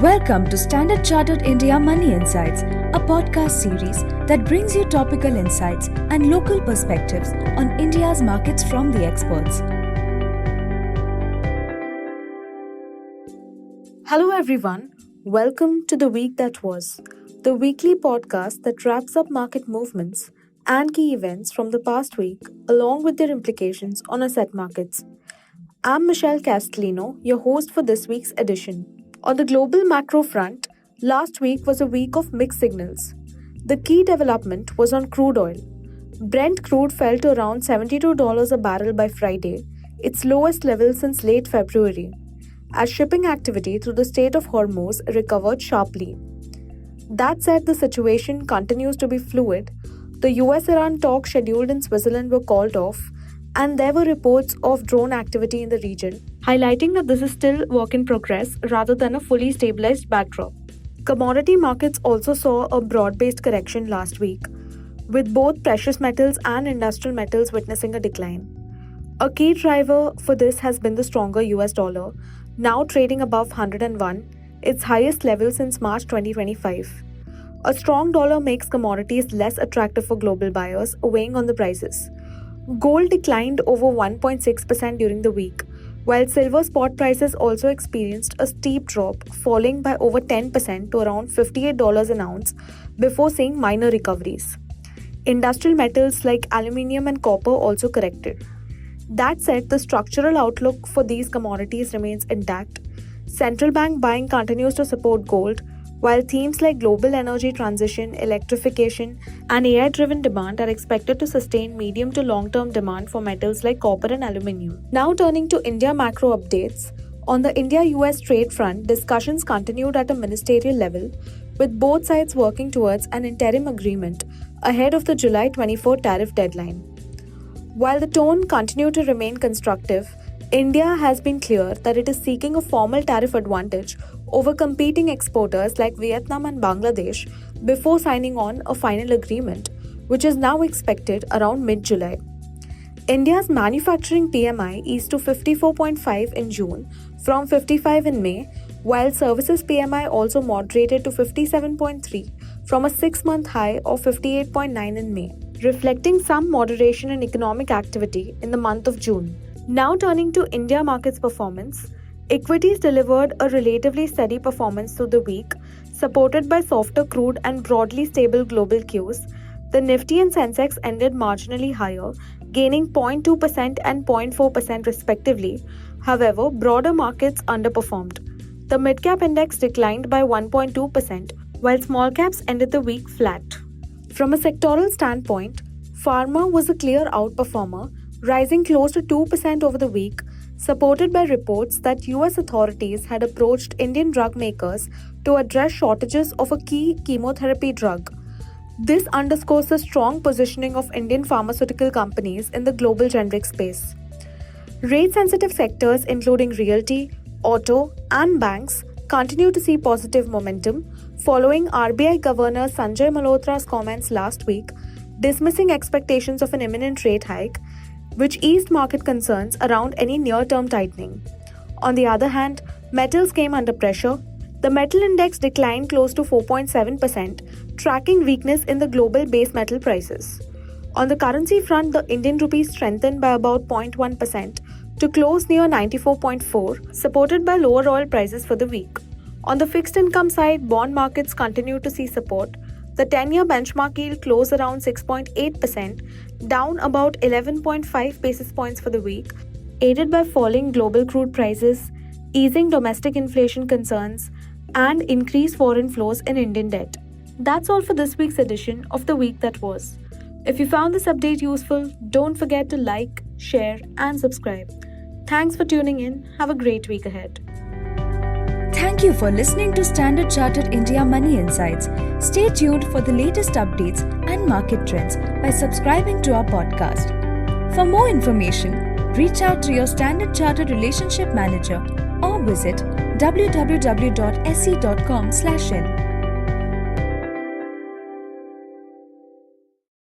Welcome to Standard Chartered India Money Insights, a podcast series that brings you topical insights and local perspectives on India's markets from the experts. Hello everyone, welcome to the week that was, the weekly podcast that wraps up market movements and key events from the past week along with their implications on asset markets. I'm Michelle Castellino, your host for this week's edition. On the global macro front, last week was a week of mixed signals. The key development was on crude oil. Brent crude fell to around $72 a barrel by Friday, its lowest level since late February, as shipping activity through the Strait of Hormuz recovered sharply. That said, the situation continues to be fluid. The US-Iran talks scheduled in Switzerland were called off, and there were reports of drone activity in the region, highlighting that this is still work in progress rather than a fully stabilized backdrop. Commodity markets also saw a broad-based correction last week, with both precious metals and industrial metals witnessing a decline. A key driver for this has been the stronger US dollar, now trading above 101, its highest level since March 2025. A strong dollar makes commodities less attractive for global buyers, weighing on the prices. Gold declined over 1.6% during the week, while silver spot prices also experienced a steep drop, falling by over 10% to around $58 an ounce before seeing minor recoveries. Industrial metals like aluminium and copper also corrected. That said, the structural outlook for these commodities remains intact. Central bank buying continues to support gold, while themes like global energy transition, electrification, and AI-driven demand are expected to sustain medium to long-term demand for metals like copper and aluminium. Now turning to India macro updates. On the India-US trade front, discussions continued at a ministerial level, with both sides working towards an interim agreement ahead of the July 24 tariff deadline. While the tone continued to remain constructive, India has been clear that it is seeking a formal tariff advantage over competing exporters like Vietnam and Bangladesh before signing on a final agreement, which is now expected around mid-July. India's manufacturing PMI eased to 54.5 in June from 55 in May, while services PMI also moderated to 57.3 from a 6-month high of 58.9 in May, reflecting some moderation in economic activity in the month of June. Now turning to India markets performance, equities delivered a relatively steady performance through the week, supported by softer crude and broadly stable global cues. The Nifty and Sensex ended marginally higher, gaining 0.2% and 0.4% respectively. However, broader markets underperformed. The mid-cap index declined by 1.2%, while small caps ended the week flat. From a sectoral standpoint, pharma was a clear outperformer, rising close to 2% over the week, supported by reports that US authorities had approached Indian drug makers to address shortages of a key chemotherapy drug. This underscores the strong positioning of Indian pharmaceutical companies in the global generic space. Rate-sensitive sectors including realty, auto, and banks continue to see positive momentum following RBI Governor Sanjay Malhotra's comments last week, dismissing expectations of an imminent rate hike, which eased market concerns around any near-term tightening. On the other hand, metals came under pressure. The metal index declined close to 4.7%, tracking weakness in the global base metal prices. On the currency front, the Indian rupee strengthened by about 0.1% to close near 94.4, supported by lower oil prices for the week. On the fixed income side, bond markets continue to see support. The 10-year benchmark yield closed around 6.8%, down about 11.5 basis points for the week, aided by falling global crude prices, easing domestic inflation concerns, and increased foreign flows in Indian debt. That's all for this week's edition of The Week That Was. If you found this update useful, don't forget to like, share, and subscribe. Thanks for tuning in. Have a great week ahead. Thank you for listening to Standard Chartered India Money Insights. Stay tuned for the latest updates and market trends by subscribing to our podcast. For more information, reach out to your Standard Chartered Relationship Manager or visit www.se.com/in.